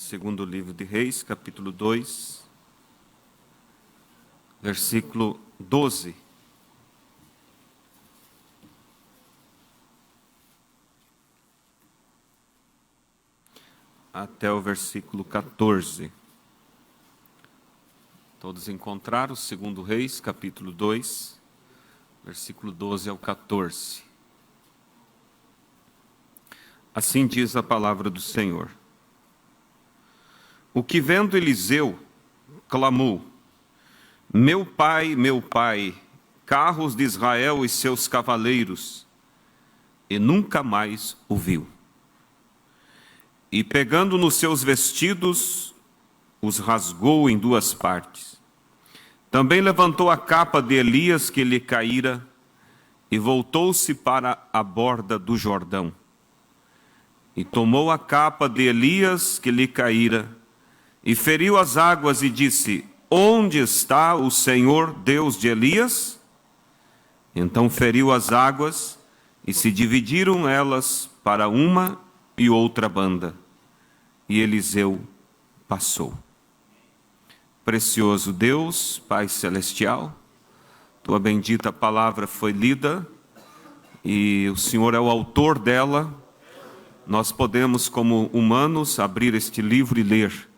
Segundo livro de Reis, capítulo 2, versículo 12. Até o versículo 14. Todos encontraram? Segundo Reis, capítulo 2, versículo 12 ao 14. Assim diz a palavra do Senhor. O que vendo Eliseu, clamou: meu pai, carros de Israel e seus cavaleiros, e nunca mais o viu. E pegando nos seus vestidos, os rasgou em duas partes. Também levantou a capa de Elias que lhe caíra, e voltou-se para a borda do Jordão. E tomou a capa de Elias que lhe caíra, e feriu as águas e disse: onde está o Senhor Deus de Elias? Então feriu as águas, e se dividiram elas para uma e outra banda. E Eliseu passou. Precioso Deus, Pai Celestial, Tua bendita palavra foi lida, e o Senhor é o autor dela. Nós podemos, como humanos, abrir este livro e ler,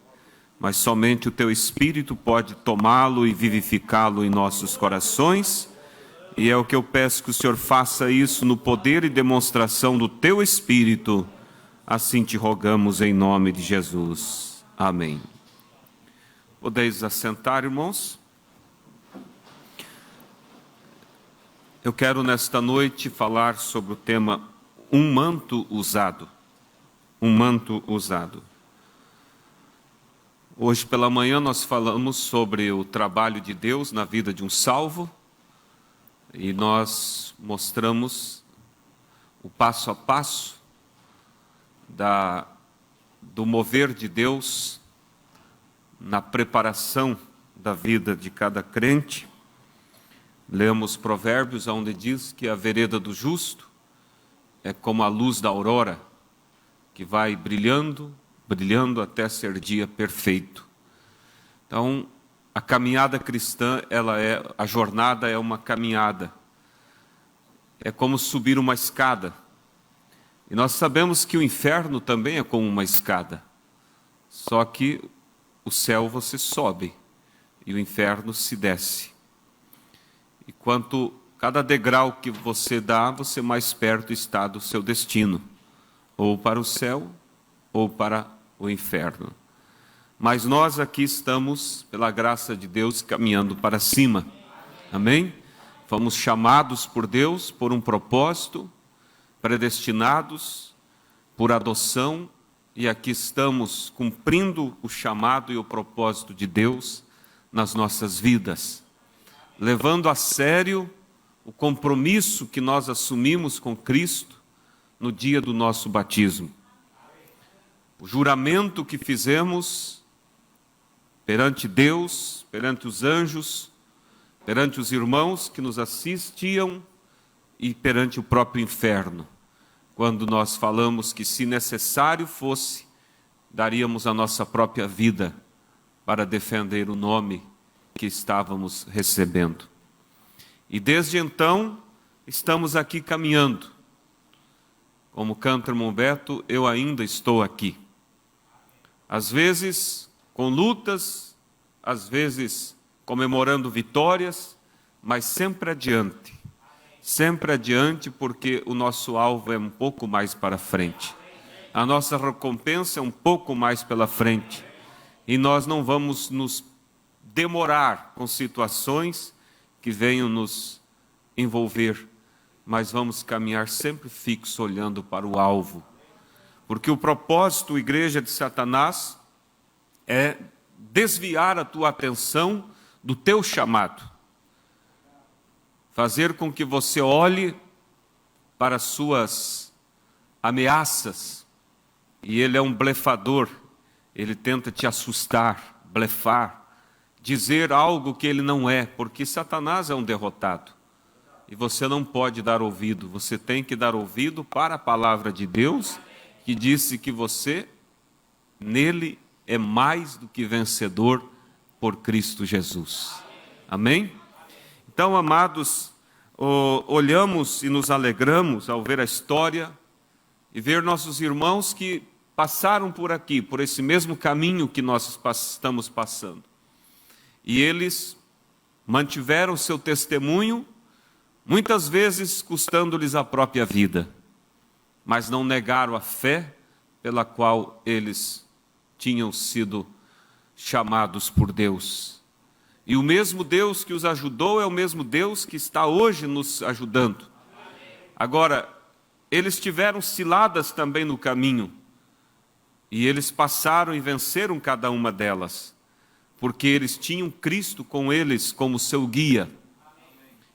mas somente o Teu Espírito pode tomá-lo e vivificá-lo em nossos corações, e é o que eu peço que o Senhor faça isso no poder e demonstração do Teu Espírito. Assim te rogamos em nome de Jesus. Amém. Podeis assentar, irmãos? Eu quero nesta noite falar sobre o tema um manto usado. Um manto usado. Hoje pela manhã nós falamos sobre o trabalho de Deus na vida de um salvo, e nós mostramos o passo a passo do mover de Deus na preparação da vida de cada crente. Lemos Provérbios, onde diz que a vereda do justo é como a luz da aurora, que vai brilhando, brilhando até ser dia perfeito. Então, a caminhada cristã, a jornada é uma caminhada. É como subir uma escada. E nós sabemos que o inferno também é como uma escada. Só que o céu você sobe e o inferno se desce. E quanto cada degrau que você dá, você mais perto está do seu destino, ou para o céu, ou para o inferno. Mas nós aqui estamos, pela graça de Deus, caminhando para cima. Amém? Fomos chamados por Deus por um propósito, predestinados por adoção, e aqui estamos cumprindo o chamado e o propósito de Deus nas nossas vidas, levando a sério o compromisso que nós assumimos com Cristo no dia do nosso batismo. O juramento que fizemos perante Deus, perante os anjos, perante os irmãos que nos assistiam e perante o próprio inferno, quando nós falamos que, se necessário fosse, daríamos a nossa própria vida para defender o nome que estávamos recebendo. E desde então, estamos aqui caminhando. Como canta irmão Beto, eu ainda estou aqui. Às vezes com lutas, às vezes comemorando vitórias, mas sempre adiante. Sempre adiante, porque o nosso alvo é um pouco mais para frente. A nossa recompensa é um pouco mais pela frente. E nós não vamos nos demorar com situações que venham nos envolver, mas vamos caminhar sempre fixo, olhando para o alvo. Porque o propósito, igreja, de Satanás é desviar a tua atenção do teu chamado. Fazer com que você olhe para as suas ameaças. E ele é um blefador. Ele tenta te assustar, blefar, dizer algo que ele não é, porque Satanás é um derrotado. E você não pode dar ouvido, você tem que dar ouvido para a palavra de Deus, que disse que você nele é mais do que vencedor por Cristo Jesus. Amém? Então, amados, olhamos e nos alegramos ao ver a história e ver nossos irmãos que passaram por aqui, por esse mesmo caminho que nós estamos passando. E eles mantiveram seu testemunho, muitas vezes custando-lhes a própria vida, mas não negaram a fé pela qual eles tinham sido chamados por Deus. E o mesmo Deus que os ajudou é o mesmo Deus que está hoje nos ajudando. Agora, eles tiveram ciladas também no caminho, e eles passaram e venceram cada uma delas, porque eles tinham Cristo com eles como seu guia.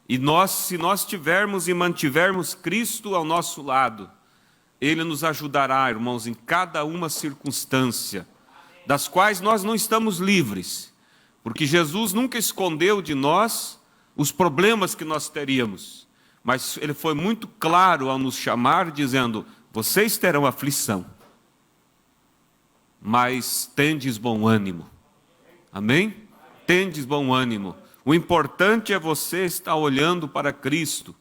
E nós, se nós tivermos e mantivermos Cristo ao nosso lado, Ele nos ajudará, irmãos, em cada uma circunstância, das quais nós não estamos livres, porque Jesus nunca escondeu de nós os problemas que nós teríamos, mas Ele foi muito claro ao nos chamar, dizendo: vocês terão aflição, mas tendes bom ânimo. Amém? Tendes bom ânimo. O importante é você estar olhando para Cristo.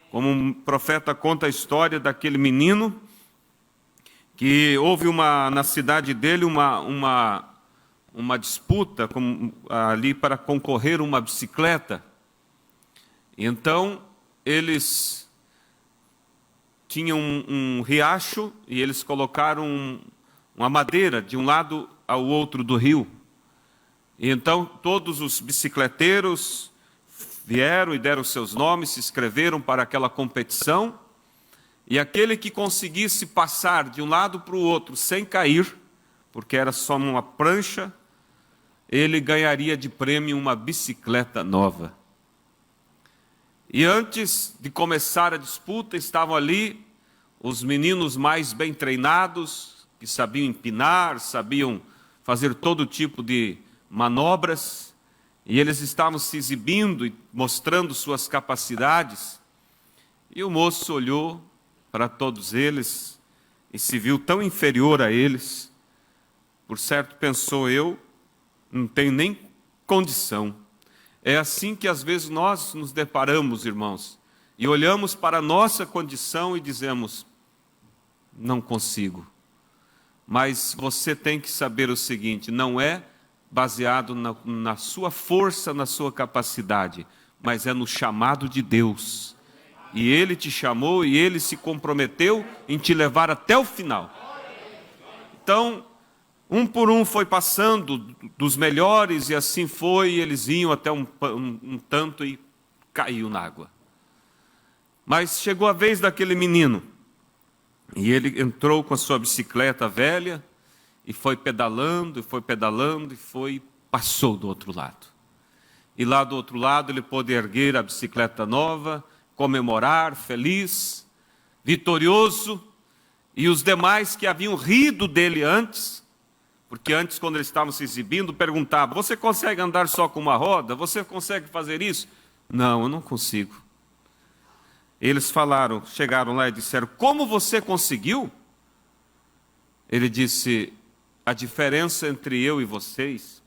Como um profeta conta a história daquele menino, que houve na cidade dele uma disputa ali para concorrer uma bicicleta. Então, eles tinham um riacho e eles colocaram uma madeira de um lado ao outro do rio. E então todos os bicicleteiros vieram e deram seus nomes, se inscreveram para aquela competição, e aquele que conseguisse passar de um lado para o outro sem cair, porque era só uma prancha, ele ganharia de prêmio uma bicicleta nova. E antes de começar a disputa, estavam ali os meninos mais bem treinados, que sabiam empinar, sabiam fazer todo tipo de manobras, e eles estavam se exibindo e mostrando suas capacidades. E o moço olhou para todos eles e se viu tão inferior a eles. Por certo, pensou: eu não tenho nem condição. É assim que às vezes nós nos deparamos, irmãos, e olhamos para a nossa condição e dizemos: não consigo. Mas você tem que saber o seguinte: não é baseado na sua força, na sua capacidade, mas é no chamado de Deus. E Ele te chamou e Ele se comprometeu em te levar até o final. Então, um por um foi passando dos melhores, e assim foi, e eles iam até um tanto e caiu na água. Mas chegou a vez daquele menino, e ele entrou com a sua bicicleta velha, e foi pedalando, passou do outro lado. E lá do outro lado ele pôde erguer a bicicleta nova, comemorar, feliz, vitorioso, e os demais que haviam rido dele antes, porque antes, quando eles estavam se exibindo, perguntavam: você consegue andar só com uma roda? Você consegue fazer isso? Não, eu não consigo. Eles chegaram lá e disseram: como você conseguiu? Ele disse: a diferença entre eu e vocês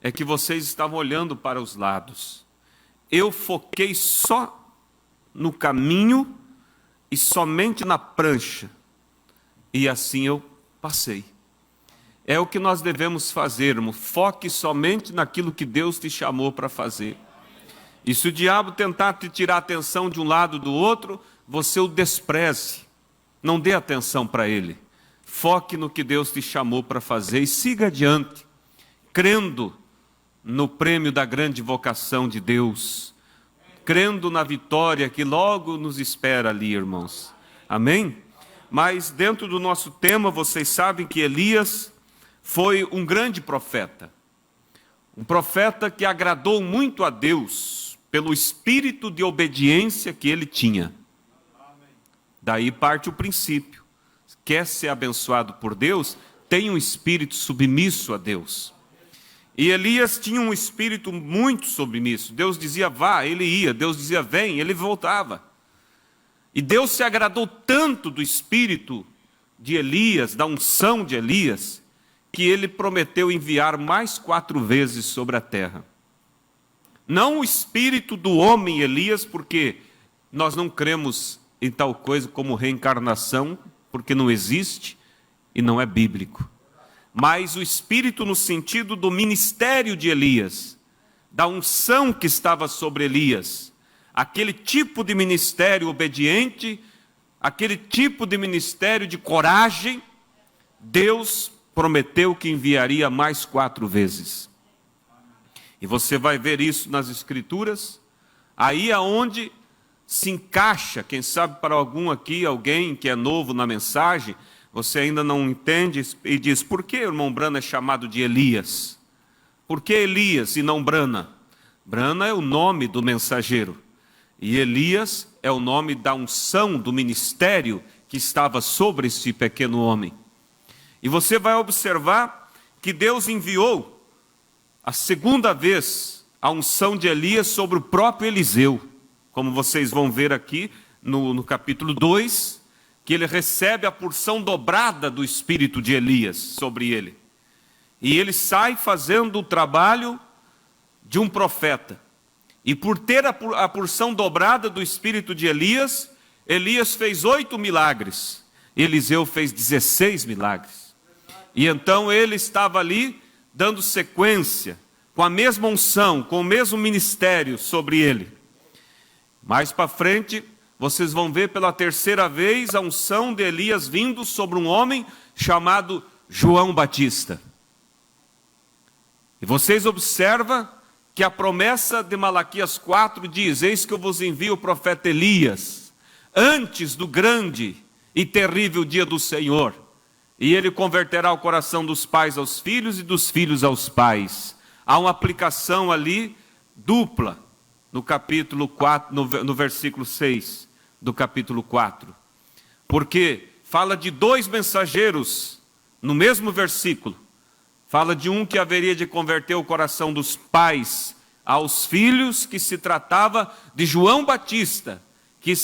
é que vocês estavam olhando para os lados. Eu foquei só no caminho e somente na prancha. E assim eu passei. É o que nós devemos fazer, irmão. Foque somente naquilo que Deus te chamou para fazer. E se o diabo tentar te tirar a atenção de um lado ou do outro, você o despreze. Não dê atenção para ele. Foque no que Deus te chamou para fazer e siga adiante, crendo no prêmio da grande vocação de Deus, crendo na vitória que logo nos espera ali, irmãos. Amém? Mas dentro do nosso tema, vocês sabem que Elias foi um grande profeta. Um profeta que agradou muito a Deus pelo espírito de obediência que ele tinha. Daí parte o princípio. Quer ser abençoado por Deus, tem um espírito submisso a Deus. E Elias tinha um espírito muito submisso. Deus dizia vá, ele ia. Deus dizia vem, ele voltava. E Deus se agradou tanto do espírito de Elias, da unção de Elias, que ele prometeu enviar mais 4 vezes sobre a terra. Não o espírito do homem Elias, porque nós não cremos em tal coisa como reencarnação, porque não existe e não é bíblico. Mas o espírito no sentido do ministério de Elias, da unção que estava sobre Elias, aquele tipo de ministério obediente, aquele tipo de ministério de coragem, Deus prometeu que enviaria mais 4 vezes. E você vai ver isso nas Escrituras, aí aonde se encaixa, quem sabe para alguém que é novo na mensagem, você ainda não entende e diz, por que o irmão Brana é chamado de Elias? Por que Elias e não Brana? Brana é o nome do mensageiro, e Elias é o nome da unção do ministério que estava sobre esse pequeno homem. E você vai observar que Deus enviou a segunda vez a unção de Elias sobre o próprio Eliseu, como vocês vão ver aqui no capítulo 2, que ele recebe a porção dobrada do espírito de Elias sobre ele. E ele sai fazendo o trabalho de um profeta. E por ter a porção dobrada do espírito de Elias, Elias fez 8 milagres, Eliseu fez 16 milagres. E então ele estava ali dando sequência, com a mesma unção, com o mesmo ministério sobre ele. Mais para frente, vocês vão ver pela terceira vez a unção de Elias vindo sobre um homem chamado João Batista. E vocês observam que a promessa de Malaquias 4 diz, eis que eu vos envio o profeta Elias, antes do grande e terrível dia do Senhor. E ele converterá o coração dos pais aos filhos e dos filhos aos pais. Há uma aplicação ali dupla no capítulo 4, no versículo 6 do capítulo 4. Porque fala de 2 mensageiros no mesmo versículo. Fala de um que haveria de converter o coração dos pais aos filhos, que se tratava de João Batista, que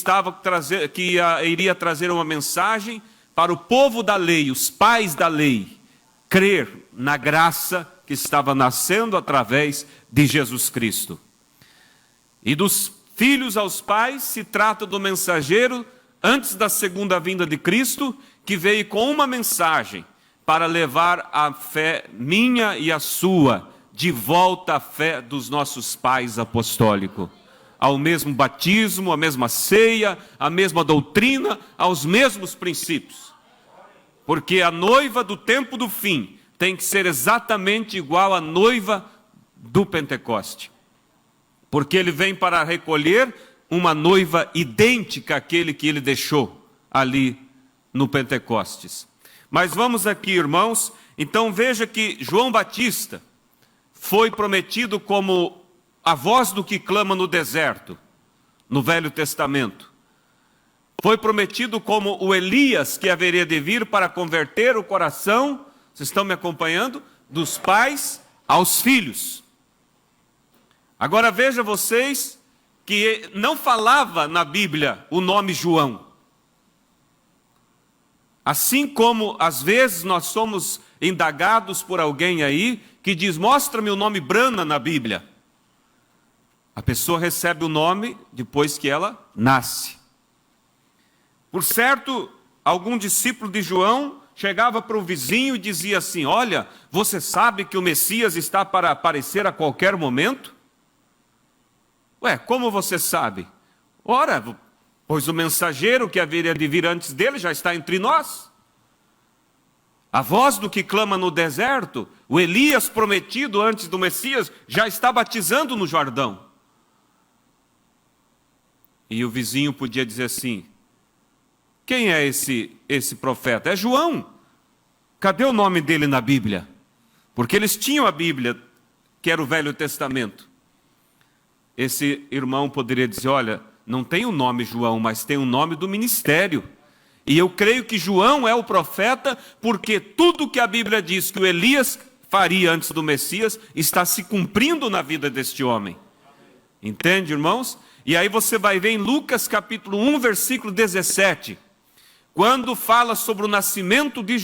iria trazer uma mensagem para o povo da lei, os pais da lei, crer na graça que estava nascendo através de Jesus Cristo. E dos filhos aos pais se trata do mensageiro antes da segunda vinda de Cristo, que veio com uma mensagem para levar a fé minha e a sua de volta à fé dos nossos pais apostólicos, ao mesmo batismo, à mesma ceia, à mesma doutrina, aos mesmos princípios. Porque a noiva do tempo do fim tem que ser exatamente igual à noiva do Pentecoste. Porque ele vem para recolher uma noiva idêntica àquele que ele deixou ali no Pentecostes. Mas vamos aqui, irmãos, então veja que João Batista foi prometido como a voz do que clama no deserto, no Velho Testamento. Foi prometido como o Elias que haveria de vir para converter o coração, vocês estão me acompanhando? Dos pais aos filhos. Agora veja vocês que não falava na Bíblia o nome João. Assim como às vezes nós somos indagados por alguém aí que diz, mostra-me o nome Brana na Bíblia. A pessoa recebe o nome depois que ela nasce. Por certo, algum discípulo de João chegava para o vizinho e dizia assim, olha, você sabe que o Messias está para aparecer a qualquer momento? Ué, como você sabe? Ora, pois o mensageiro que haveria de vir antes dele já está entre nós. A voz do que clama no deserto, o Elias prometido antes do Messias, já está batizando no Jordão. E o vizinho podia dizer assim, quem é esse profeta? É João. Cadê o nome dele na Bíblia? Porque eles tinham a Bíblia, que era o Velho Testamento. Esse irmão poderia dizer, olha, não tem o nome João, mas tem o nome do ministério. E eu creio que João é o profeta, porque tudo que a Bíblia diz que o Elias faria antes do Messias, está se cumprindo na vida deste homem. Entende, irmãos? E aí você vai ver em Lucas capítulo 1, versículo 17, quando fala sobre o nascimento de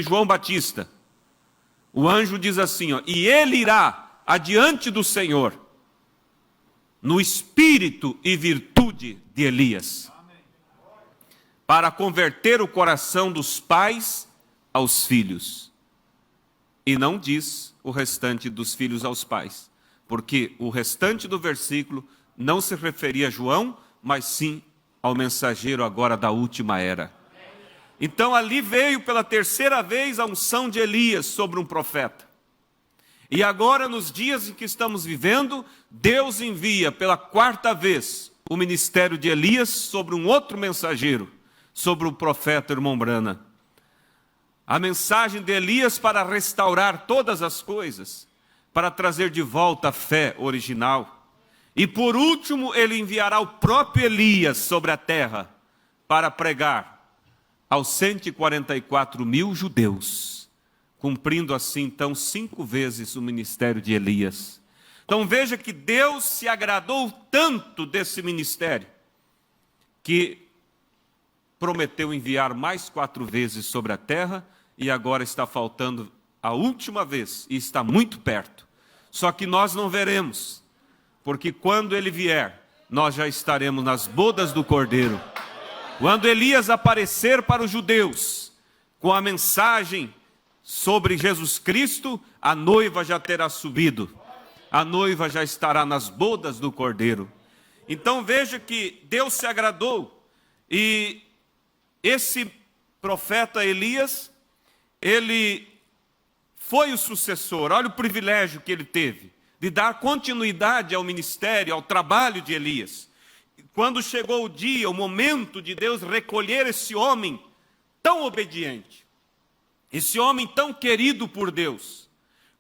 João Batista. O anjo diz assim, ó, e ele irá adiante do Senhor, no espírito e virtude de Elias, para converter o coração dos pais aos filhos. E não diz o restante dos filhos aos pais, porque o restante do versículo não se referia a João, mas sim ao mensageiro agora da última era. Então ali veio pela terceira vez a unção de Elias sobre um profeta. E agora, nos dias em que estamos vivendo, Deus envia pela quarta vez o ministério de Elias sobre um outro mensageiro, sobre o profeta irmão Brana. A mensagem de Elias para restaurar todas as coisas, para trazer de volta a fé original. E por último, ele enviará o próprio Elias sobre a terra para pregar aos 144 mil judeus, cumprindo assim, então, 5 vezes o ministério de Elias. Então veja que Deus se agradou tanto desse ministério, que prometeu enviar mais 4 vezes sobre a terra, e agora está faltando a última vez, e está muito perto. Só que nós não veremos, porque quando ele vier, nós já estaremos nas bodas do Cordeiro. Quando Elias aparecer para os judeus, com a mensagem sobre Jesus Cristo, a noiva já terá subido. A noiva já estará nas bodas do Cordeiro. Então veja que Deus se agradou. E esse profeta Elias, ele foi o sucessor. Olha o privilégio que ele teve de dar continuidade ao ministério, ao trabalho de Elias. Quando chegou o dia, o momento de Deus recolher esse homem tão obediente, esse homem tão querido por Deus,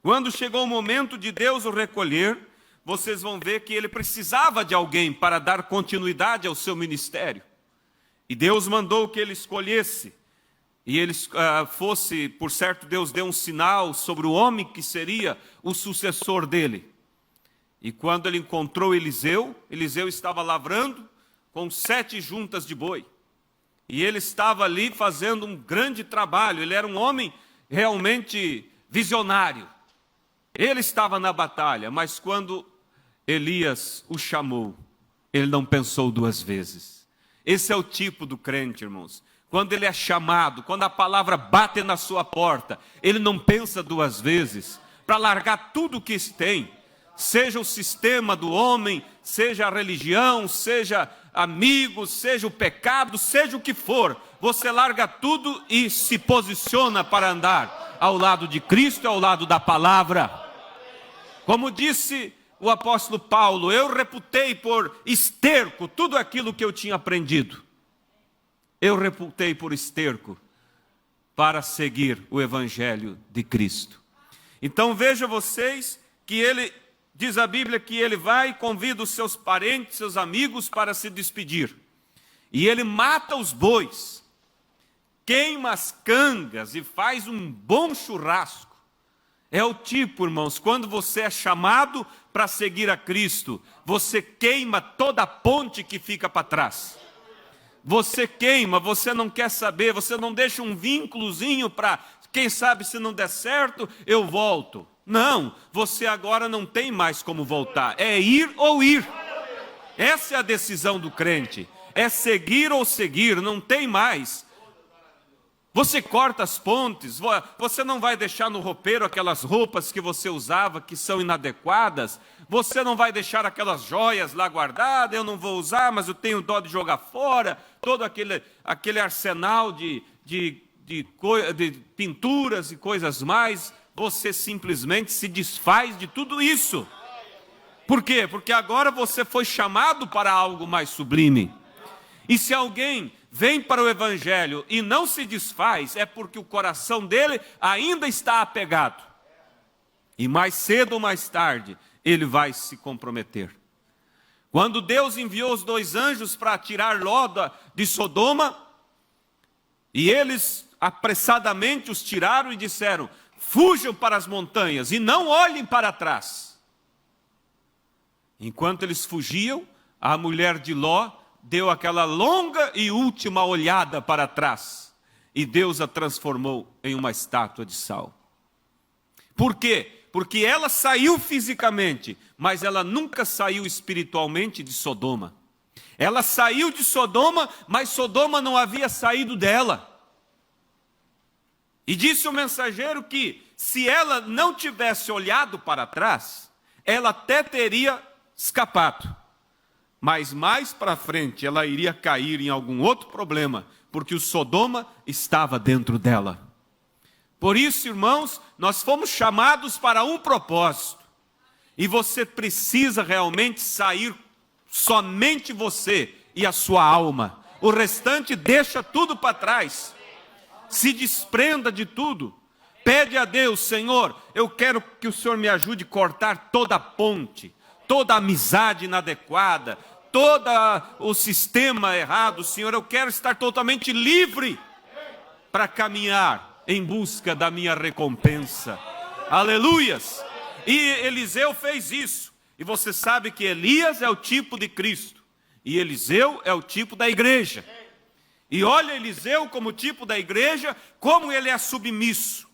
quando chegou o momento de Deus o recolher, vocês vão ver que ele precisava de alguém para dar continuidade ao seu ministério. E Deus mandou que ele escolhesse, e ele fosse, por certo, Deus deu um sinal sobre o homem que seria o sucessor dele. E quando ele encontrou Eliseu, Eliseu estava lavrando com 7 juntas de boi. E ele estava ali fazendo um grande trabalho. Ele era um homem realmente visionário. Ele estava na batalha, mas quando Elias o chamou, ele não pensou 2 vezes. Esse é o tipo do crente, irmãos. Quando ele é chamado, quando a palavra bate na sua porta, ele não pensa 2 vezes para largar tudo o que tem. Seja o sistema do homem, seja a religião, seja amigos, seja o pecado, seja o que for, você larga tudo e se posiciona para andar ao lado de Cristo e ao lado da palavra. Como disse o apóstolo Paulo, eu reputei por esterco tudo aquilo que eu tinha aprendido. Eu reputei por esterco para seguir o evangelho de Cristo. Então vejam vocês que ele... Diz a Bíblia que ele vai e convida os seus parentes, seus amigos para se despedir. E ele mata os bois, queima as cangas e faz um bom churrasco. É o tipo, irmãos, quando você é chamado para seguir a Cristo, você queima toda a ponte que fica para trás. Você queima, você não quer saber, você não deixa um vínculozinho para, quem sabe se não der certo, eu volto. Não, você agora não tem mais como voltar, é ir ou ir. Essa é a decisão do crente, é seguir ou seguir, não tem mais. Você corta as pontes, você não vai deixar no roupeiro aquelas roupas que você usava que são inadequadas, você não vai deixar aquelas joias lá guardadas, eu não vou usar, mas eu tenho dó de jogar fora, todo aquele arsenal de pinturas e coisas mais. Você simplesmente se desfaz de tudo isso. Por quê? Porque agora você foi chamado para algo mais sublime. E se alguém vem para o evangelho e não se desfaz, é porque o coração dele ainda está apegado. E mais cedo ou mais tarde, ele vai se comprometer. Quando Deus enviou os 2 anjos para tirar Ló de Sodoma, e eles apressadamente os tiraram e disseram: fujam para as montanhas e não olhem para trás. Enquanto eles fugiam, a mulher de Ló deu aquela longa e última olhada para trás. E Deus a transformou em uma estátua de sal. Por quê? Porque ela saiu fisicamente, mas ela nunca saiu espiritualmente de Sodoma. Ela saiu de Sodoma, mas Sodoma não havia saído dela. E disse o mensageiro que, se ela não tivesse olhado para trás, ela até teria escapado. Mas mais para frente ela iria cair em algum outro problema, porque o Sodoma estava dentro dela. Por isso, irmãos, nós fomos chamados para um propósito. E você precisa realmente sair, somente você e a sua alma. O restante deixa tudo para trás. Se desprenda de tudo. Pede a Deus: Senhor, eu quero que o Senhor me ajude a cortar toda a ponte, toda a amizade inadequada, todo o sistema errado. Senhor, eu quero estar totalmente livre para caminhar em busca da minha recompensa. Aleluias! E Eliseu fez isso. E você sabe que Elias é o tipo de Cristo, e Eliseu é o tipo da igreja. E olha Eliseu como tipo da igreja, como ele é submisso,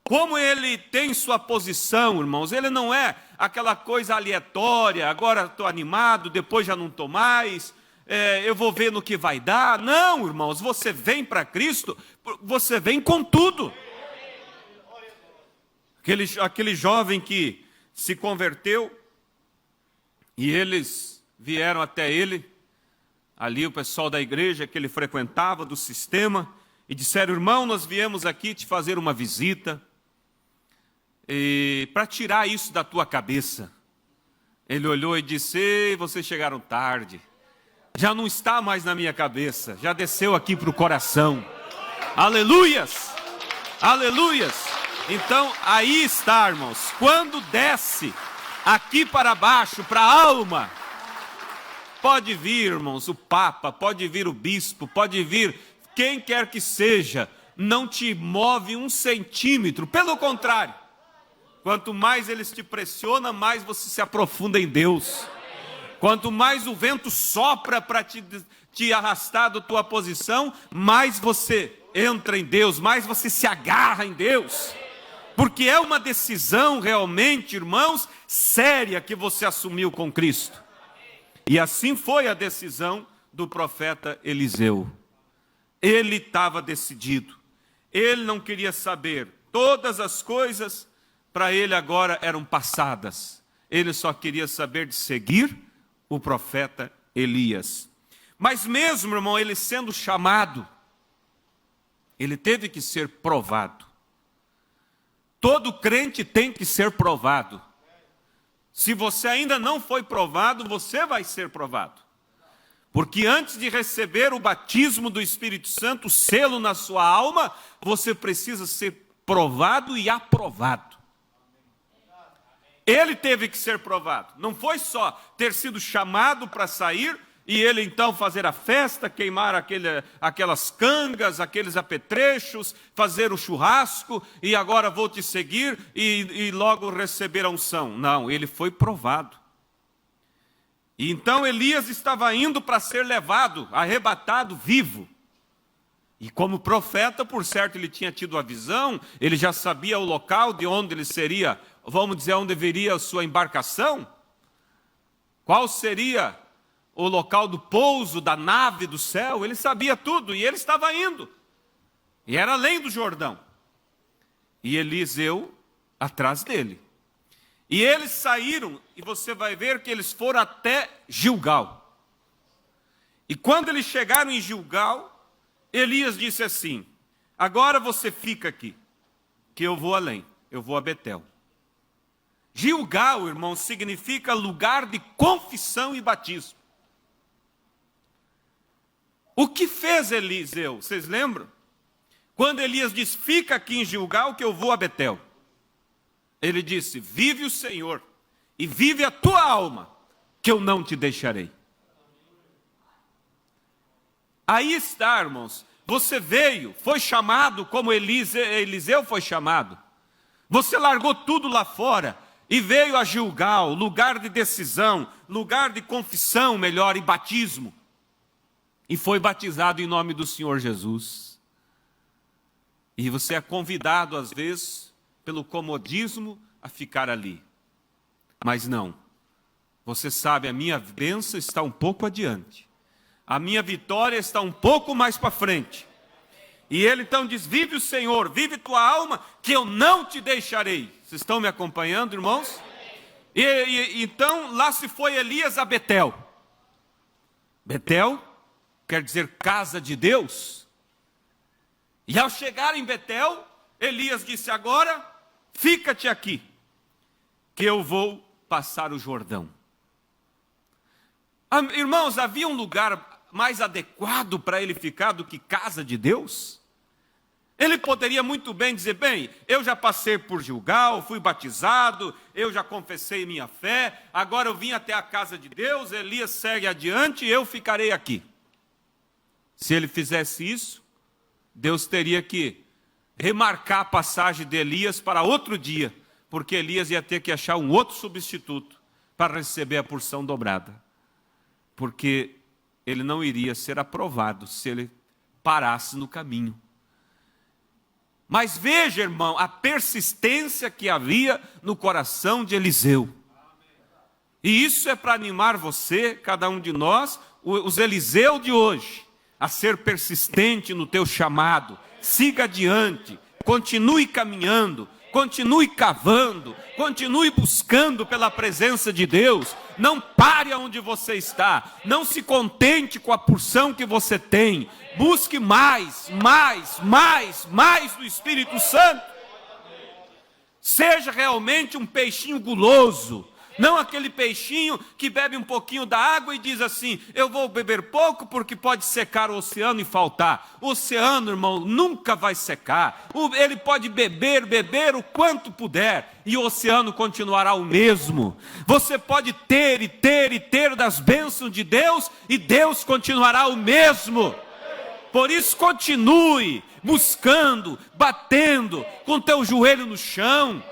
como ele tem sua posição, irmãos. Ele não é aquela coisa aleatória: agora estou animado, depois já não estou mais, eu vou ver no que vai dar. Não, irmãos, você vem para Cristo, você vem com tudo. Aquele jovem que se converteu, e eles vieram até ele, ali o pessoal da igreja que ele frequentava, do sistema, e disseram: irmão, nós viemos aqui te fazer uma visita, e para tirar isso da tua cabeça. Ele olhou e disse: ei, vocês chegaram tarde, já não está mais na minha cabeça, já desceu aqui para o coração. Aleluias, aleluias. Então aí está, irmãos, quando desce aqui para baixo, para a alma, pode vir, irmãos, o Papa, pode vir o Bispo, pode vir quem quer que seja, não te move 1 centímetro, pelo contrário, quanto mais eles te pressionam, mais você se aprofunda em Deus. Quanto mais o vento sopra para te arrastar da tua posição, mais você entra em Deus, mais você se agarra em Deus. Porque é uma decisão realmente, irmãos, séria que você assumiu com Cristo. E assim foi a decisão do profeta Eliseu. Ele estava decidido. Ele não queria saber. Todas as coisas para ele agora eram passadas. Ele só queria saber de seguir o profeta Elias. Mas mesmo, irmão, ele sendo chamado, ele teve que ser provado. Todo crente tem que ser provado. Se você ainda não foi provado, você vai ser provado. Porque antes de receber o batismo do Espírito Santo, o selo na sua alma, você precisa ser provado e aprovado. Ele teve que ser provado. Não foi só ter sido chamado para sair e ele então fazer a festa, queimar aquelas cangas, aqueles apetrechos, fazer o churrasco e agora vou te seguir e logo receber a unção. Não, ele foi provado. E então Elias estava indo para ser levado, arrebatado, vivo. E como profeta, por certo, ele tinha tido a visão, ele já sabia o local de onde ele seria, vamos dizer, onde viria a sua embarcação. Qual seria o local do pouso da nave do céu? Ele sabia tudo e ele estava indo. E era além do Jordão. E Eliseu atrás dele. E eles saíram, e você vai ver que eles foram até Gilgal. E quando eles chegaram em Gilgal, Elias disse assim: agora você fica aqui, que eu vou além, eu vou a Betel. Gilgal, irmão, significa lugar de confissão e batismo. O que fez Eliseu? Vocês lembram? Quando Elias disse: fica aqui em Gilgal que eu vou a Betel. Ele disse: vive o Senhor e vive a tua alma, que eu não te deixarei. Aí está, irmãos, você veio, foi chamado como Eliseu foi chamado. Você largou tudo lá fora e veio a Gilgal, lugar de decisão, lugar de confissão, melhor, e batismo. E foi batizado em nome do Senhor Jesus. E você é convidado, às vezes, pelo comodismo, a ficar ali. Mas não. Você sabe, a minha bênção está um pouco adiante. A minha vitória está um pouco mais para frente. E ele então diz, vive o Senhor, vive tua alma, que eu não te deixarei. Vocês estão me acompanhando, irmãos? Então, lá se foi Elias a Betel. Betel quer dizer casa de Deus. E ao chegar em Betel, Elias disse, agora, fica-te aqui, que eu vou passar o Jordão. Irmãos, havia um lugar mais adequado para ele ficar do que casa de Deus? Ele poderia muito bem dizer, bem, eu já passei por Gilgal, fui batizado, eu já confessei minha fé, agora eu vim até a casa de Deus, Elias segue adiante e eu ficarei aqui. Se ele fizesse isso, Deus teria que remarcar a passagem de Elias para outro dia, porque Elias ia ter que achar um outro substituto para receber a porção dobrada. Porque ele não iria ser aprovado se ele parasse no caminho. Mas veja, irmão, a persistência que havia no coração de Eliseu. E isso é para animar você, cada um de nós, os Eliseu de hoje, a ser persistente no teu chamado. Siga adiante, continue caminhando, continue cavando, continue buscando pela presença de Deus. Não pare onde você está, não se contente com a porção que você tem. Busque mais do Espírito Santo. Seja realmente um peixinho guloso, não aquele peixinho que bebe um pouquinho da água e diz assim, eu vou beber pouco porque pode secar o oceano e faltar. O oceano, irmão, nunca vai secar. Ele pode beber o quanto puder e o oceano continuará o mesmo. Você pode ter e ter das bênçãos de Deus e Deus continuará o mesmo. Por isso continue buscando, batendo com teu joelho no chão.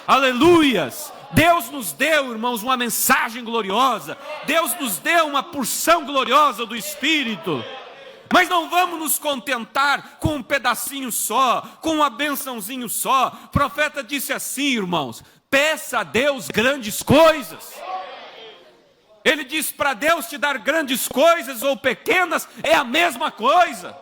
Aleluias! Deus nos deu, irmãos, uma mensagem gloriosa. Deus nos deu uma porção gloriosa do Espírito. Mas não vamos nos contentar com um pedacinho só, com uma bençãozinho só. O profeta disse assim, irmãos, peça a Deus grandes coisas. Ele diz, para Deus te dar grandes coisas ou pequenas, é a mesma coisa.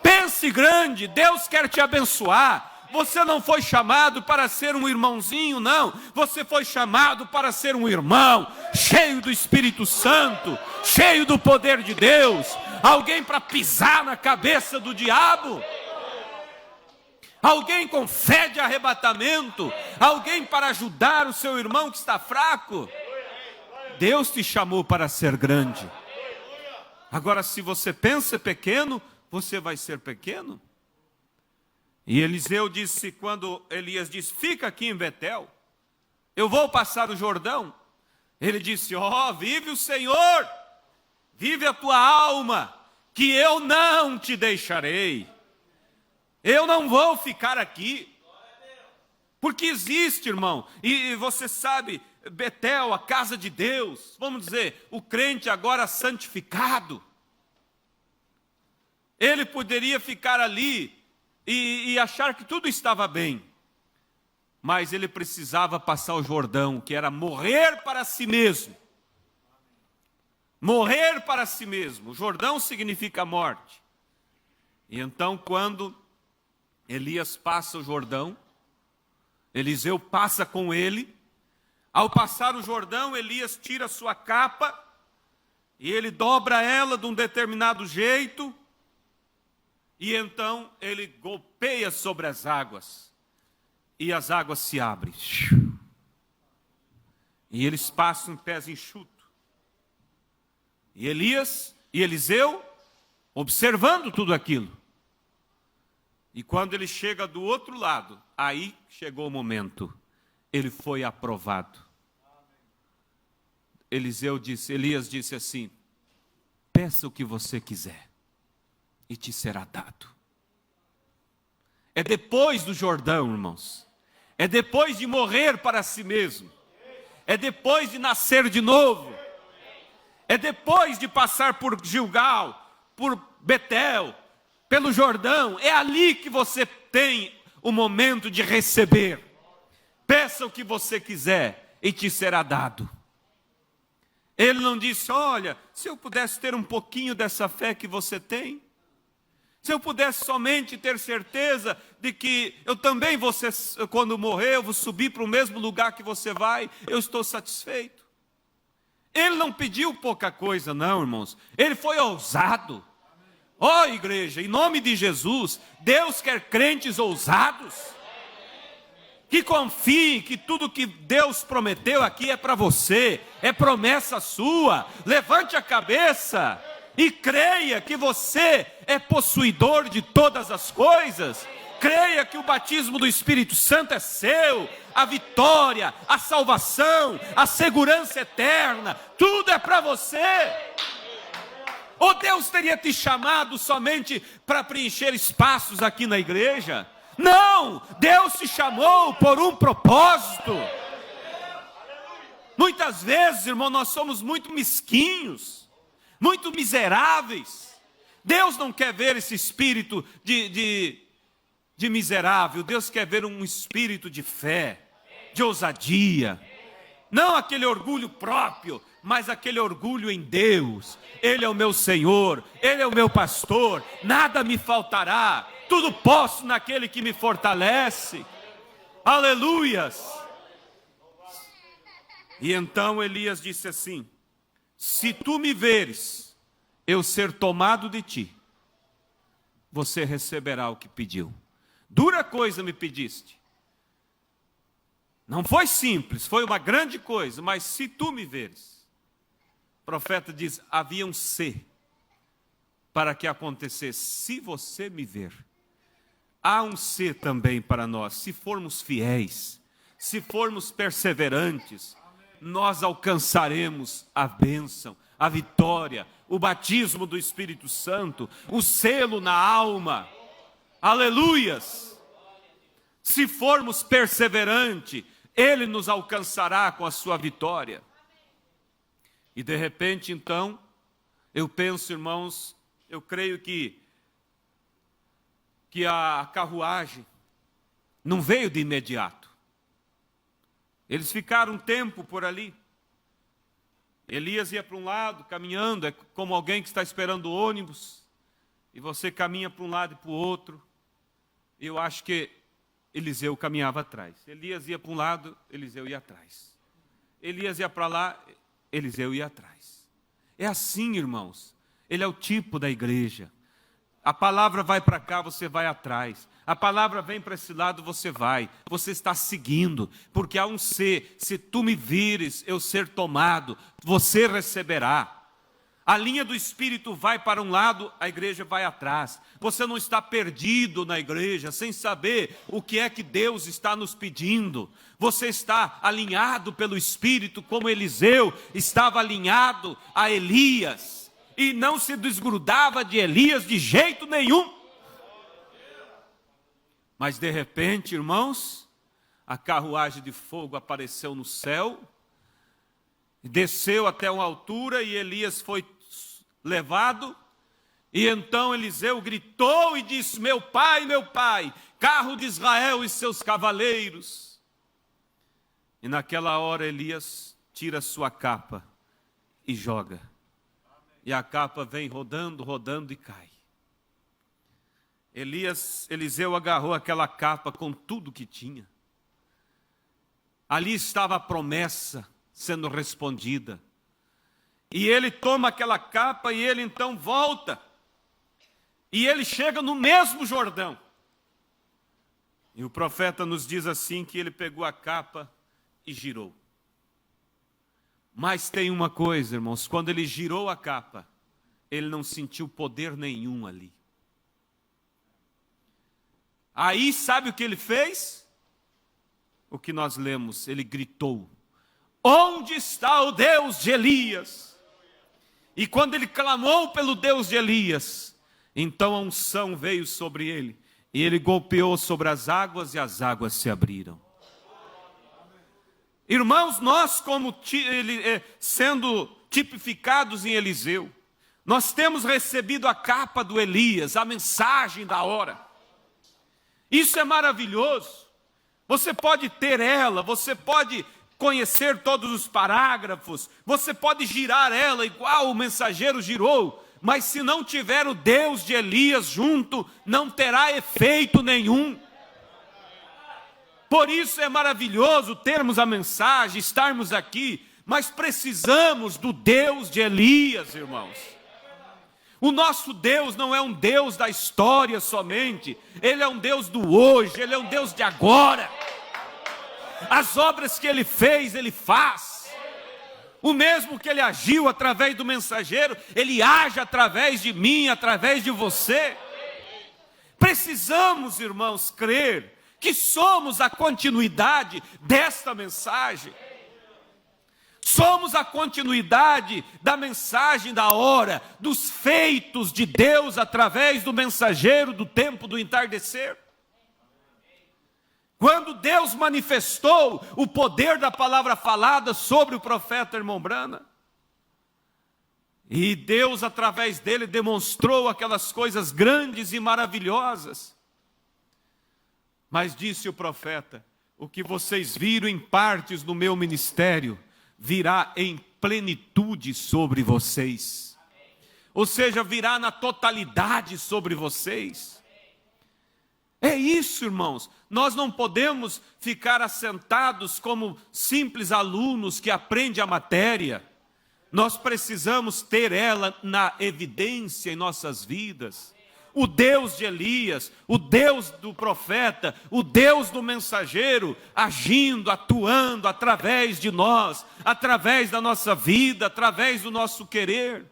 Pense grande, Deus quer te abençoar. Você não foi chamado para ser um irmãozinho, não. Você foi chamado para ser um irmão, cheio do Espírito Santo, cheio do poder de Deus. Alguém para pisar na cabeça do diabo. Alguém com fé de arrebatamento. Alguém para ajudar o seu irmão que está fraco. Deus te chamou para ser grande. Agora, se você pensa pequeno, você vai ser pequeno. E Eliseu disse, quando Elias disse, fica aqui em Betel, eu vou passar o Jordão. Ele disse, vive o Senhor, vive a tua alma, que eu não te deixarei. Eu não vou ficar aqui. Porque existe, irmão, e você sabe, Betel, a casa de Deus, vamos dizer, o crente agora santificado. Ele poderia ficar ali e achar que tudo estava bem. Mas ele precisava passar o Jordão, que era morrer para si mesmo. Morrer para si mesmo. O Jordão significa morte. E então, quando Elias passa o Jordão, Eliseu passa com ele. Ao passar o Jordão, Elias tira sua capa e ele dobra ela de um determinado jeito. E então ele golpeia sobre as águas. E as águas se abrem. E eles passam em pés enxutos. E Elias e Eliseu observando tudo aquilo. E quando ele chega do outro lado, aí chegou o momento. Ele foi aprovado. Elias disse assim, peça o que você quiser e te será dado. É depois do Jordão, irmãos. É depois de morrer para si mesmo. É depois de nascer de novo. É depois de passar por Gilgal, por Betel, pelo Jordão. É ali que você tem o momento de receber. Peça o que você quiser e te será dado. Ele não disse, olha, se eu pudesse ter um pouquinho dessa fé que você tem, se eu pudesse somente ter certeza de que eu também vou ser, quando morrer, eu vou subir para o mesmo lugar que você vai, eu estou satisfeito. Ele não pediu pouca coisa, não, irmãos. Ele foi ousado. Ó, igreja, em nome de Jesus, Deus quer crentes ousados, que confiem que tudo que Deus prometeu aqui é para você, é promessa sua. Levante a cabeça e creia que você é possuidor de todas as coisas. Creia que o batismo do Espírito Santo é seu, a vitória, a salvação, a segurança eterna, tudo é para você. Ou Deus teria te chamado somente para preencher espaços aqui na igreja? Não, Deus te chamou por um propósito. Muitas vezes, irmão, nós somos muito mesquinhos, muito miseráveis. Deus não quer ver esse espírito de miserável. Deus quer ver um espírito de fé, de ousadia. Não aquele orgulho próprio, mas aquele orgulho em Deus. Ele é o meu Senhor, Ele é o meu pastor, nada me faltará. Tudo posso naquele que me fortalece. Aleluias. E então Elias disse assim, se tu me veres eu ser tomado de ti, você receberá o que pediu. Dura coisa me pediste. Não foi simples, foi uma grande coisa, mas se tu me veres. O profeta diz, havia um se para que acontecesse, se você me ver. Há um se também para nós, se formos fiéis, se formos perseverantes, nós alcançaremos a bênção, a vitória, o batismo do Espírito Santo, o selo na alma. Aleluias! Se formos perseverantes, Ele nos alcançará com a sua vitória. E de repente, então, eu penso, irmãos, eu creio que a carruagem não veio de imediato. Eles ficaram um tempo por ali. Elias ia para um lado, caminhando, é como alguém que está esperando o ônibus, e você caminha para um lado e para o outro. Eu acho que Eliseu caminhava atrás. Elias ia para um lado, Eliseu ia atrás. Elias ia para lá, Eliseu ia atrás. É assim, irmãos. Ele é o tipo da igreja. A palavra vai para cá, você vai atrás. A palavra vem para esse lado, você vai. Você está seguindo, porque há um se tu me vires, eu ser tomado, você receberá. A linha do Espírito vai para um lado, a igreja vai atrás. Você não está perdido na igreja, sem saber o que é que Deus está nos pedindo. Você está alinhado pelo Espírito, como Eliseu estava alinhado a Elias. E não se desgrudava de Elias de jeito nenhum. Mas de repente, irmãos, a carruagem de fogo apareceu no céu, desceu até uma altura e Elias foi levado. E então Eliseu gritou e disse, meu pai, carro de Israel e seus cavaleiros. E naquela hora Elias tira sua capa e joga. E a capa vem rodando, rodando e cai. Eliseu agarrou aquela capa com tudo que tinha. Ali estava a promessa sendo respondida. E ele toma aquela capa e ele então volta. E ele chega no mesmo Jordão. E o profeta nos diz assim que ele pegou a capa e girou. Mas tem uma coisa, irmãos, quando ele girou a capa, ele não sentiu poder nenhum ali. Aí sabe o que ele fez? O que nós lemos, ele gritou, onde está o Deus de Elias? E quando ele clamou pelo Deus de Elias, então a unção veio sobre ele, e ele golpeou sobre as águas e as águas se abriram. Irmãos, nós como sendo tipificados em Eliseu, nós temos recebido a capa do Elias, a mensagem da hora. Isso é maravilhoso. Você pode ter ela, você pode conhecer todos os parágrafos, você pode girar ela igual o mensageiro girou, mas se não tiver o Deus de Elias junto, não terá efeito nenhum. Por isso é maravilhoso termos a mensagem, estarmos aqui, mas precisamos do Deus de Elias, irmãos. O nosso Deus não é um Deus da história somente, Ele é um Deus do hoje, Ele é um Deus de agora. As obras que Ele fez, Ele faz. O mesmo que Ele agiu através do mensageiro, Ele age através de mim, através de você. Precisamos, irmãos, crer que somos a continuidade desta mensagem. Somos a continuidade da mensagem da hora, dos feitos de Deus através do mensageiro do tempo do entardecer. Quando Deus manifestou o poder da palavra falada sobre o profeta irmão Brana, e Deus através dele demonstrou aquelas coisas grandes e maravilhosas. Mas disse o profeta: o que vocês viram em partes no meu ministério, virá em plenitude sobre vocês. Ou seja, virá na totalidade sobre vocês. É isso, irmãos. Nós não podemos ficar assentados como simples alunos que aprendem a matéria. Nós precisamos ter ela na evidência em nossas vidas. O Deus de Elias, o Deus do profeta, o Deus do mensageiro, agindo, atuando através de nós, através da nossa vida, através do nosso querer.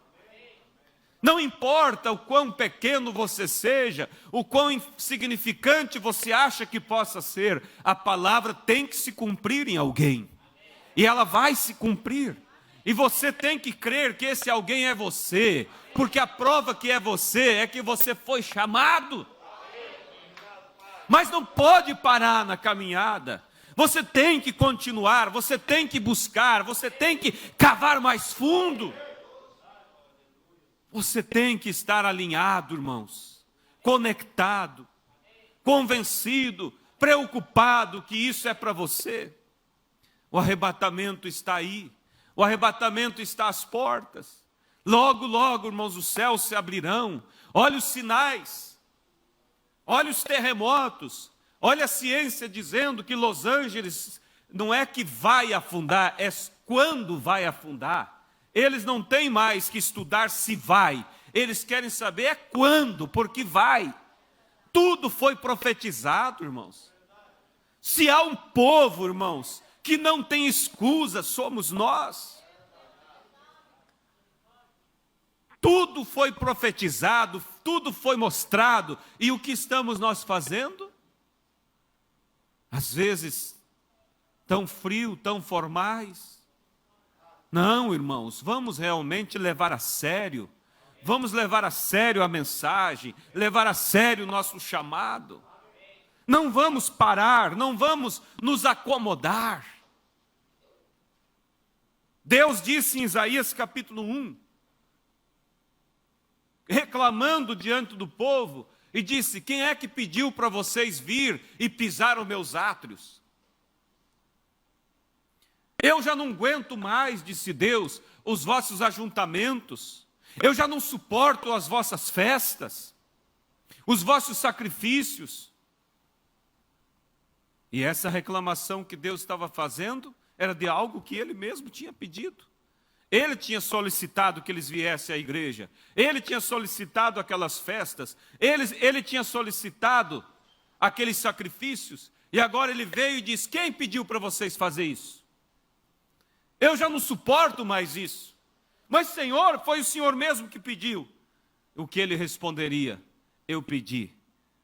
Não importa o quão pequeno você seja, o quão insignificante você acha que possa ser, a palavra tem que se cumprir em alguém. E ela vai se cumprir. E você tem que crer que esse alguém é você, porque a prova que é você é que você foi chamado. Mas não pode parar na caminhada. Você tem que continuar, você tem que buscar, você tem que cavar mais fundo. Você tem que estar alinhado, irmãos, conectado, convencido, preocupado que isso é para você. O arrebatamento está aí. O arrebatamento está às portas. Logo, logo, irmãos, os céus se abrirão. Olha os sinais. Olha os terremotos. Olha a ciência dizendo que Los Angeles não é que vai afundar, é quando vai afundar. Eles não têm mais que estudar se vai. Eles querem saber é quando, porque vai. Tudo foi profetizado, irmãos. Se há um povo, irmãos, que não tem escusa, somos nós. Tudo foi profetizado, tudo foi mostrado, e o que estamos nós fazendo? Às vezes, tão frio, tão formais. Não, irmãos, vamos realmente levar a sério. Vamos levar a sério a mensagem, levar a sério o nosso chamado. Não vamos parar, não vamos nos acomodar. Deus disse em Isaías capítulo 1, reclamando diante do povo, e disse: quem é que pediu para vocês vir e pisar os meus átrios? Eu já não aguento mais, disse Deus, os vossos ajuntamentos. Eu já não suporto as vossas festas, os vossos sacrifícios. E essa reclamação que Deus estava fazendo era de algo que Ele mesmo tinha pedido. Ele tinha solicitado que eles viessem à igreja. Ele tinha solicitado aquelas festas. Ele tinha solicitado aqueles sacrifícios. E agora Ele veio e diz: quem pediu para vocês fazer isso? Eu já não suporto mais isso. Mas, Senhor, foi o Senhor mesmo que pediu. O que Ele responderia? Eu pedi,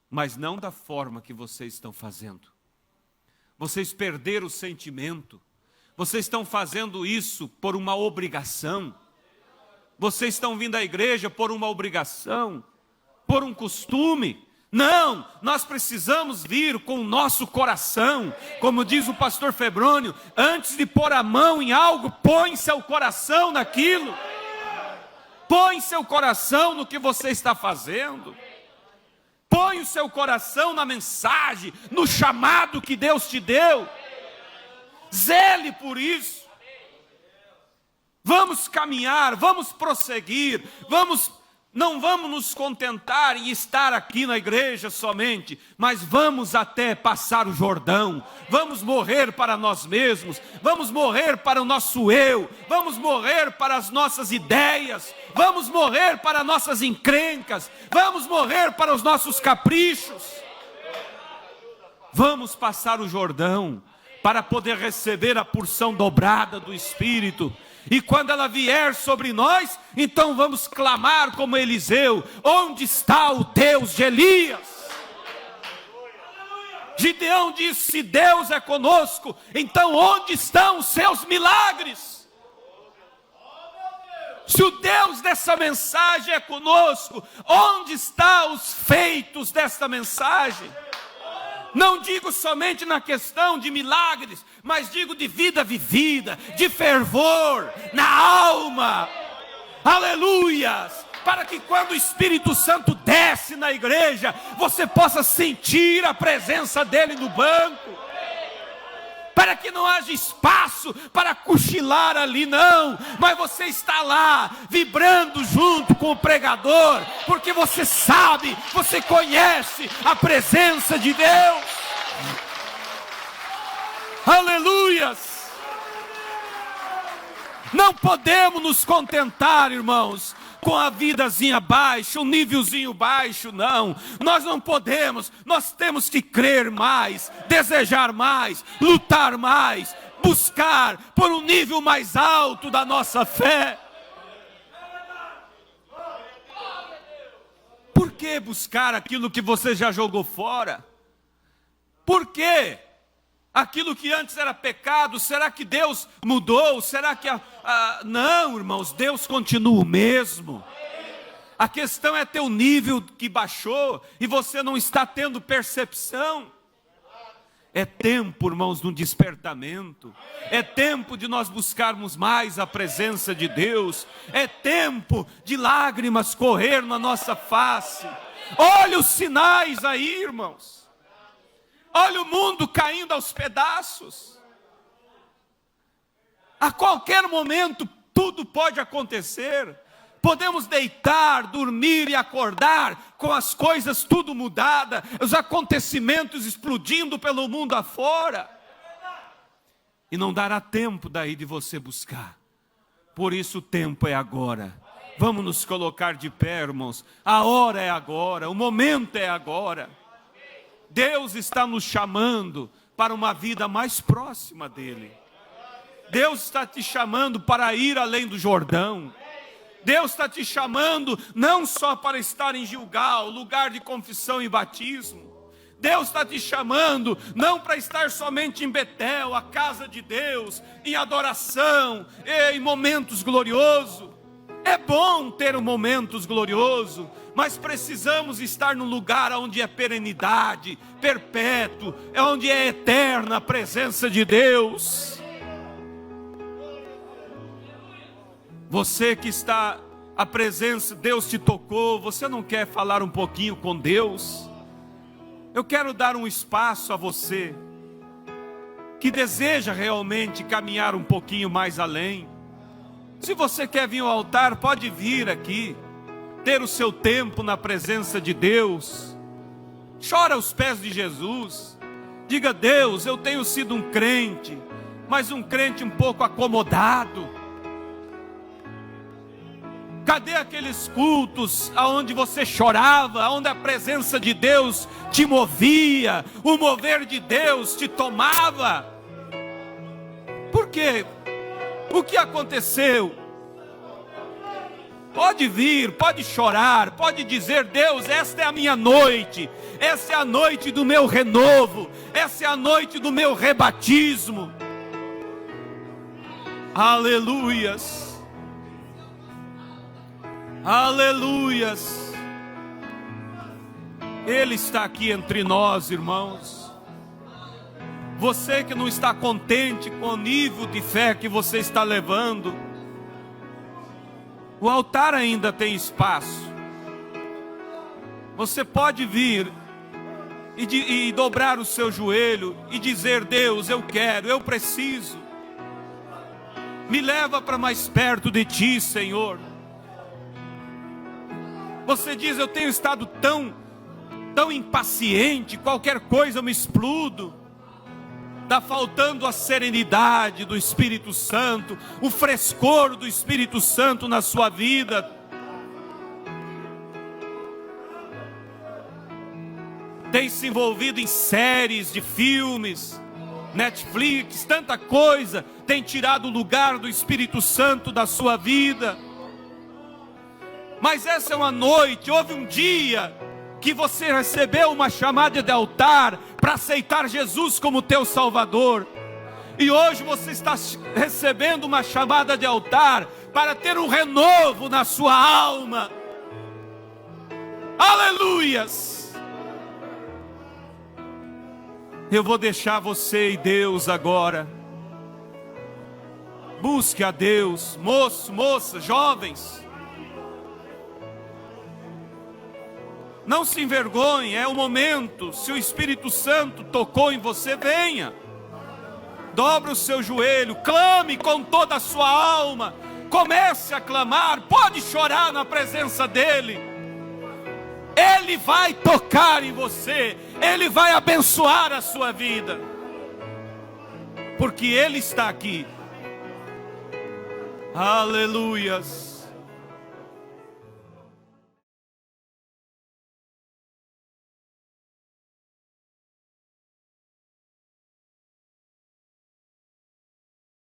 mas não da forma que vocês estão fazendo. Vocês perderam o sentimento. Vocês estão fazendo isso por uma obrigação. Vocês estão vindo à igreja por uma obrigação, por um costume. Não, nós precisamos vir com o nosso coração. Como diz o pastor Febrônio, antes de pôr a mão em algo, põe seu coração naquilo. Põe seu coração no que você está fazendo. Põe o seu coração na mensagem, no chamado que Deus te deu. Zele por isso. Vamos caminhar, vamos prosseguir, não vamos nos contentar em estar aqui na igreja somente, mas vamos até passar o Jordão, vamos morrer para nós mesmos, vamos morrer para o nosso eu, vamos morrer para as nossas ideias, vamos morrer para nossas encrencas, vamos morrer para os nossos caprichos. Vamos passar o Jordão para poder receber a porção dobrada do Espírito. E quando ela vier sobre nós, então vamos clamar como Eliseu: onde está o Deus de Elias? Gideão disse: se Deus é conosco, então onde estão os seus milagres? Se o Deus dessa mensagem é conosco, onde estão os feitos desta mensagem? Não digo somente na questão de milagres, mas digo de vida vivida, de fervor na alma. Aleluias! Para que quando o Espírito Santo desce na igreja, você possa sentir a presença dele no banco. Para que não haja espaço para cochilar ali, não. Mas você está lá, vibrando junto com o pregador, porque você sabe, você conhece a presença de Deus. Aleluias! Não podemos nos contentar, irmãos, com a vidazinha baixa, um nívelzinho baixo, não. Nós não podemos, nós temos que crer mais, desejar mais, lutar mais, buscar por um nível mais alto da nossa fé. Por que buscar aquilo que você já jogou fora? Por quê? Aquilo que antes era pecado, será que Deus mudou? Será que não, irmãos, Deus continua o mesmo. A questão é teu nível que baixou e você não está tendo percepção. É tempo, irmãos, de um despertamento. É tempo de nós buscarmos mais a presença de Deus. É tempo de lágrimas correr na nossa face. Olha os sinais aí, irmãos. Olha o mundo caindo aos pedaços. A qualquer momento tudo pode acontecer. Podemos deitar, dormir e acordar com as coisas tudo mudadas, os acontecimentos explodindo pelo mundo afora. E não dará tempo daí de você buscar. Por isso o tempo é agora. Vamos nos colocar de pé, irmãos. A hora é agora, o momento é agora. Deus está nos chamando para uma vida mais próxima dEle. Deus está te chamando para ir além do Jordão. Deus está te chamando não só para estar em Gilgal, lugar de confissão e batismo. Deus está te chamando não para estar somente em Betel, a casa de Deus, em adoração, em momentos gloriosos. É bom ter momentos gloriosos, mas precisamos estar num lugar onde é perenidade, perpétuo, é onde é eterna a presença de Deus. Você que está, a presença, Deus te tocou, você não quer falar um pouquinho com Deus? Eu quero dar um espaço a você, que deseja realmente caminhar um pouquinho mais além. Se você quer vir ao altar, pode vir aqui, ter o seu tempo na presença de Deus. Chora aos pés de Jesus. Diga: Deus, eu tenho sido um crente, mas um crente um pouco acomodado. Cadê aqueles cultos onde você chorava, onde a presença de Deus te movia, o mover de Deus te tomava? Por quê? O que aconteceu? Pode vir, pode chorar, pode dizer: Deus, esta é a minha noite, essa é a noite do meu renovo, essa é a noite do meu rebatismo. Aleluias. Aleluias. Ele está aqui entre nós, irmãos. Você que não está contente com o nível de fé que você está levando, o altar ainda tem espaço. Você pode vir e dobrar o seu joelho e dizer: Deus, eu quero, eu preciso. Me leva para mais perto de Ti, Senhor. Você diz: eu tenho estado tão impaciente, qualquer coisa eu me explodo. Está faltando a serenidade do Espírito Santo, o frescor do Espírito Santo na sua vida. Tem se envolvido em séries de filmes, Netflix, tanta coisa, tem tirado o lugar do Espírito Santo da sua vida. Mas essa é uma noite, houve um dia que você recebeu uma chamada de altar para aceitar Jesus como teu Salvador. E hoje você está recebendo uma chamada de altar para ter um renovo na sua alma. Aleluias! Eu vou deixar você e Deus agora. Busque a Deus, moço, moça, jovens. Não se envergonhe, é o momento. Se o Espírito Santo tocou em você, venha. Dobre o seu joelho, clame com toda a sua alma. Comece a clamar, pode chorar na presença dEle. Ele vai tocar em você, Ele vai abençoar a sua vida, porque Ele está aqui. Aleluias.